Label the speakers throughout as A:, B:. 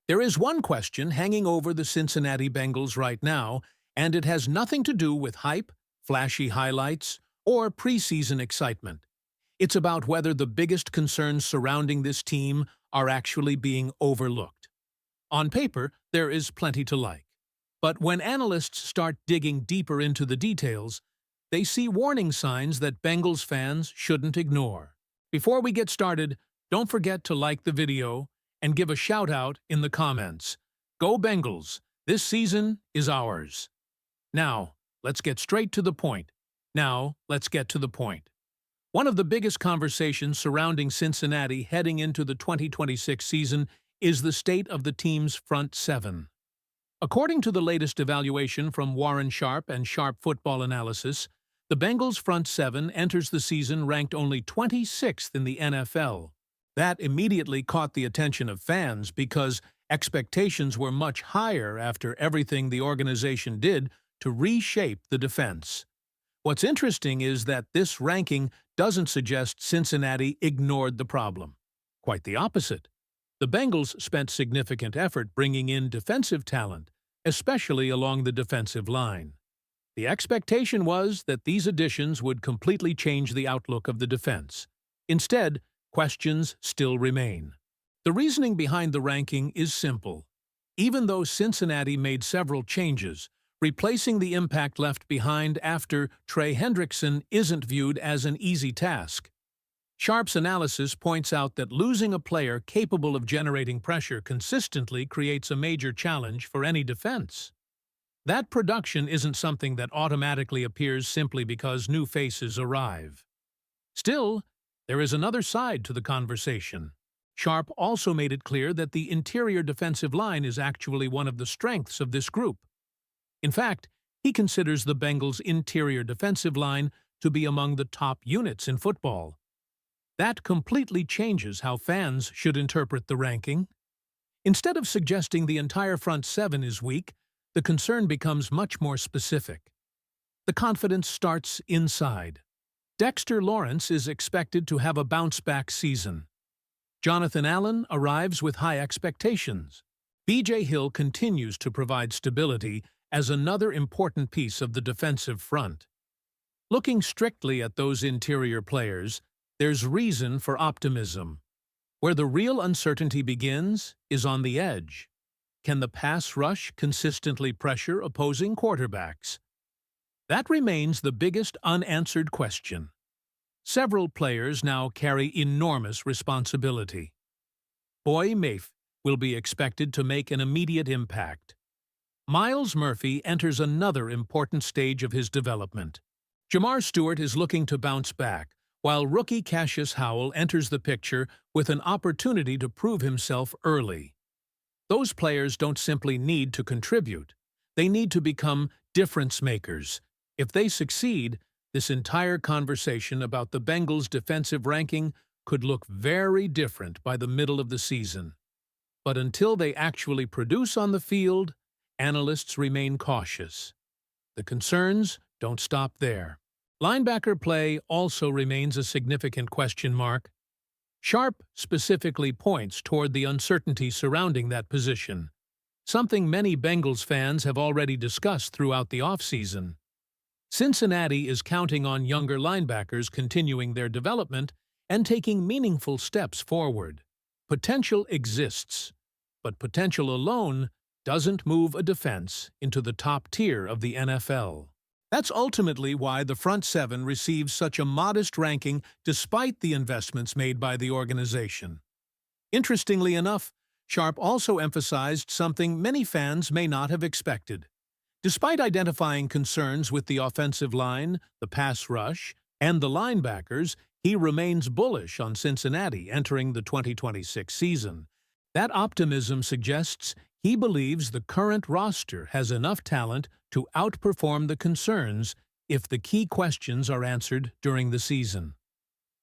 A: There is one question hanging over the Cincinnati Bengals right now, and it has nothing to do with hype, flashy highlights, or preseason excitement. It's about whether the biggest concerns surrounding this team are actually being overlooked. On paper, there is plenty to like. But when analysts start digging deeper into the details, they see warning signs that Bengals fans shouldn't ignore. Before we get started, don't forget to like the video and give a shout-out in the comments. Go Bengals! This season is ours. Now, let's get straight to the point. One of the biggest conversations surrounding Cincinnati heading into the 2026 season is the state of the team's front seven. According to the latest evaluation from Warren Sharp and Sharp Football Analysis, the Bengals' front seven enters the season ranked only 26th in the NFL. That immediately caught the attention of fans because expectations were much higher after everything the organization did to reshape the defense. What's interesting is that this ranking doesn't suggest Cincinnati ignored the problem. Quite the opposite. The Bengals spent significant effort bringing in defensive talent, especially along the defensive line. The expectation was that these additions would completely change the outlook of the defense. Instead, questions still remain. The reasoning behind the ranking is simple. Even though Cincinnati made several changes, replacing the impact left behind after Trey Hendrickson isn't viewed as an easy task. Sharp's analysis points out that losing a player capable of generating pressure consistently creates a major challenge for any defense. That production isn't something that automatically appears simply because new faces arrive. Still, there is another side to the conversation. Sharp also made it clear that the interior defensive line is actually one of the strengths of this group. In fact, he considers the Bengals' interior defensive line to be among the top units in football. That completely changes how fans should interpret the ranking. Instead of suggesting the entire front seven is weak, the concern becomes much more specific. The confidence starts inside. Dexter Lawrence is expected to have a bounce-back season. Jonathan Allen arrives with high expectations. B.J. Hill continues to provide stability as another important piece of the defensive front. Looking strictly at those interior players, there's reason for optimism. Where the real uncertainty begins is on the edge. Can the pass rush consistently pressure opposing quarterbacks? That remains the biggest unanswered question. Several players now carry enormous responsibility. Boye Mafe will be expected to make an immediate impact. Myles Murphy enters another important stage of his development. Jamar Stewart is looking to bounce back, while rookie Cassius Howell enters the picture with an opportunity to prove himself early. Those players don't simply need to contribute. They need to become difference makers. If they succeed, this entire conversation about the Bengals' defensive ranking could look very different by the middle of the season. But until they actually produce on the field, analysts remain cautious. The concerns don't stop there. Linebacker play also remains a significant question mark. Sharp specifically points toward the uncertainty surrounding that position, something many Bengals fans have already discussed throughout the offseason. Cincinnati is counting on younger linebackers continuing their development and taking meaningful steps forward. Potential exists, but potential alone doesn't move a defense into the top tier of the NFL. That's ultimately why the front seven receives such a modest ranking despite the investments made by the organization. Interestingly enough, Sharp also emphasized something many fans may not have expected. Despite identifying concerns with the offensive line, the pass rush, and the linebackers, he remains bullish on Cincinnati entering the 2026 season. That optimism suggests he believes the current roster has enough talent to outperform the concerns if the key questions are answered during the season.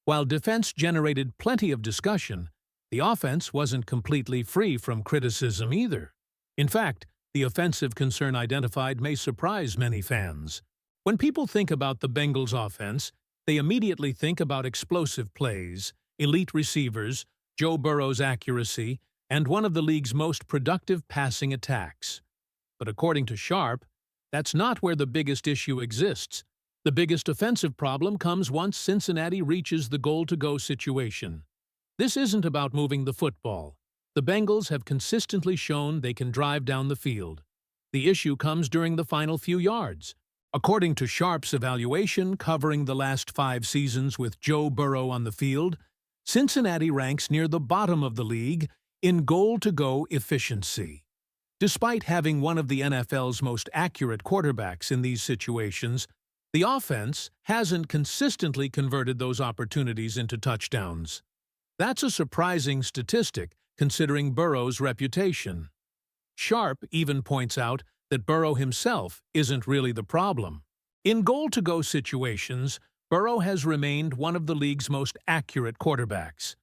A: While defense generated plenty of discussion, the offense wasn't completely free from criticism either. In fact, the offensive concern identified may surprise many fans. When people think about the Bengals' offense, they immediately think about explosive plays, elite receivers, Joe Burrow's accuracy, and one of the league's most productive passing attacks. But according to Sharp, that's not where the biggest issue exists. The biggest offensive problem comes once Cincinnati reaches the goal-to-go situation. This isn't about moving the football. The Bengals have consistently shown they can drive down the field. The issue comes during the final few yards. According to Sharp's evaluation covering the last 5 seasons with Joe Burrow on the field, Cincinnati ranks near the bottom of the league in goal-to-go efficiency. Despite having one of the NFL's most accurate quarterbacks in these situations, the offense hasn't consistently converted those opportunities into touchdowns. That's a surprising statistic, considering Burrow's reputation. Sharp even points out that Burrow himself isn't really the problem. In goal-to-go situations, Burrow has remained one of the league's most accurate quarterbacks.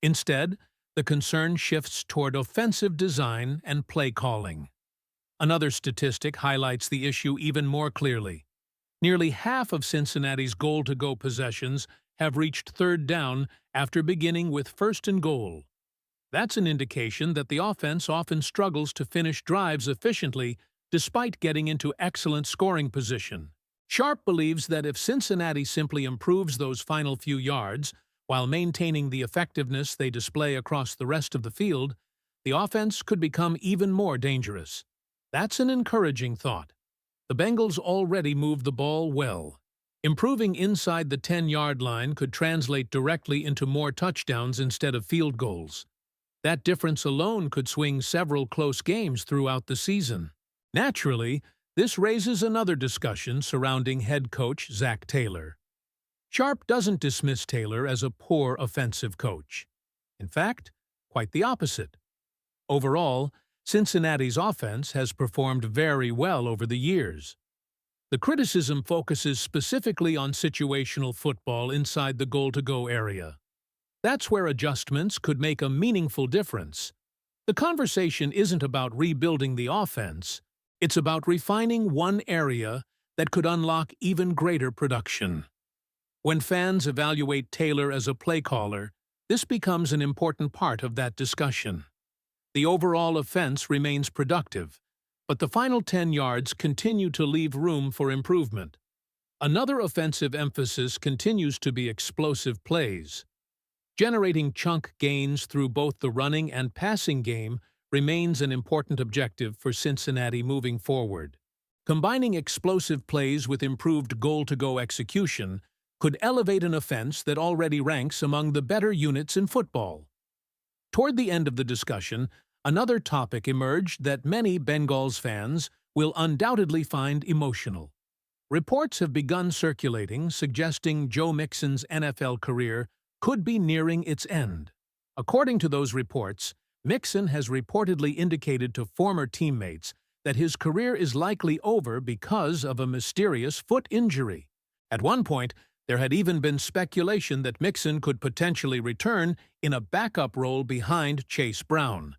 A: Instead, the concern shifts toward offensive design and play calling. Another statistic highlights the issue even more clearly. Nearly half of Cincinnati's goal-to-go possessions have reached third down after beginning with first and goal. That's an indication that the offense often struggles to finish drives efficiently despite getting into excellent scoring position. Sharp believes that if Cincinnati simply improves those final few yards while maintaining the effectiveness they display across the rest of the field, the offense could become even more dangerous. That's an encouraging thought. The Bengals already move the ball well. Improving inside the 10-yard line could translate directly into more touchdowns instead of field goals. That difference alone could swing several close games throughout the season. Naturally, this raises another discussion surrounding head coach Zac Taylor. Sharp doesn't dismiss Taylor as a poor offensive coach. In fact, quite the opposite. Overall, Cincinnati's offense has performed very well over the years. The criticism focuses specifically on situational football inside the goal-to-go area. That's where adjustments could make a meaningful difference. The conversation isn't about rebuilding the offense. It's about refining one area that could unlock even greater production. When fans evaluate Taylor as a play caller, this becomes an important part of that discussion. The overall offense remains productive, but the final 10 yards continue to leave room for improvement. Another offensive emphasis continues to be explosive plays. Generating chunk gains through both the running and passing game remains an important objective for Cincinnati moving forward. Combining explosive plays with improved goal-to-go execution could elevate an offense that already ranks among the better units in football. Toward the end of the discussion, another topic emerged that many Bengals fans will undoubtedly find emotional. Reports have begun circulating suggesting Joe Mixon's NFL career could be nearing its end. According to those reports, Mixon has reportedly indicated to former teammates that his career is likely over because of a mysterious foot injury. At one point, there had even been speculation that Mixon could potentially return in a backup role behind Chase Brown.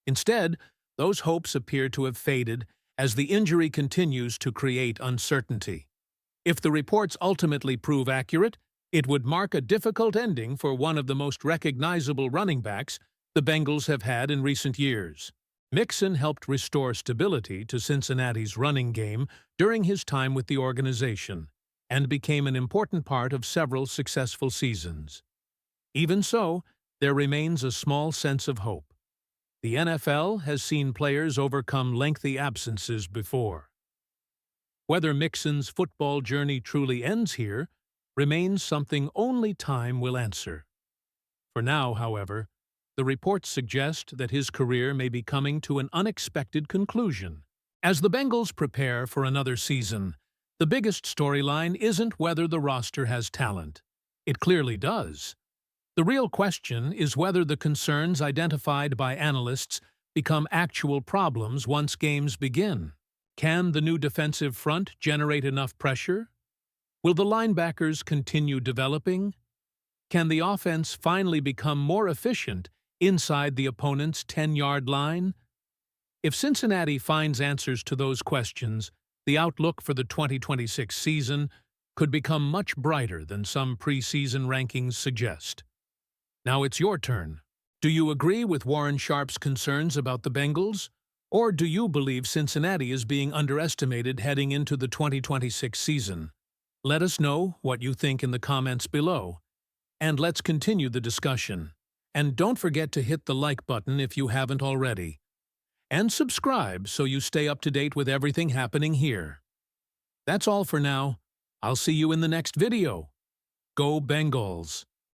A: Instead, those hopes appear to have faded as the injury continues to create uncertainty. If the reports ultimately prove accurate, it would mark a difficult ending for one of the most recognizable running backs the Bengals have had in recent years. Mixon helped restore stability to Cincinnati's running game during his time with the organization, and became an important part of several successful seasons. Even so, there remains a small sense of hope. The NFL has seen players overcome lengthy absences before. Whether Mixon's football journey truly ends here remains something only time will answer. For now, however, the reports suggest that his career may be coming to an unexpected conclusion. As the Bengals prepare for another season, the biggest storyline isn't whether the roster has talent. It clearly does. The real question is whether the concerns identified by analysts become actual problems once games begin. Can the new defensive front generate enough pressure? Will the linebackers continue developing? Can the offense finally become more efficient inside the opponent's 10-yard line? If Cincinnati finds answers to those questions, the outlook for the 2026 season could become much brighter than some preseason rankings suggest. Now it's your turn. Do you agree with Warren Sharp's concerns about the Bengals? Or do you believe Cincinnati is being underestimated heading into the 2026 season? Let us know what you think in the comments below. And let's continue the discussion. And don't forget to hit the like button if you haven't already. And subscribe so you stay up to date with everything happening here. That's all for now. I'll see you in the next video. Go Bengals!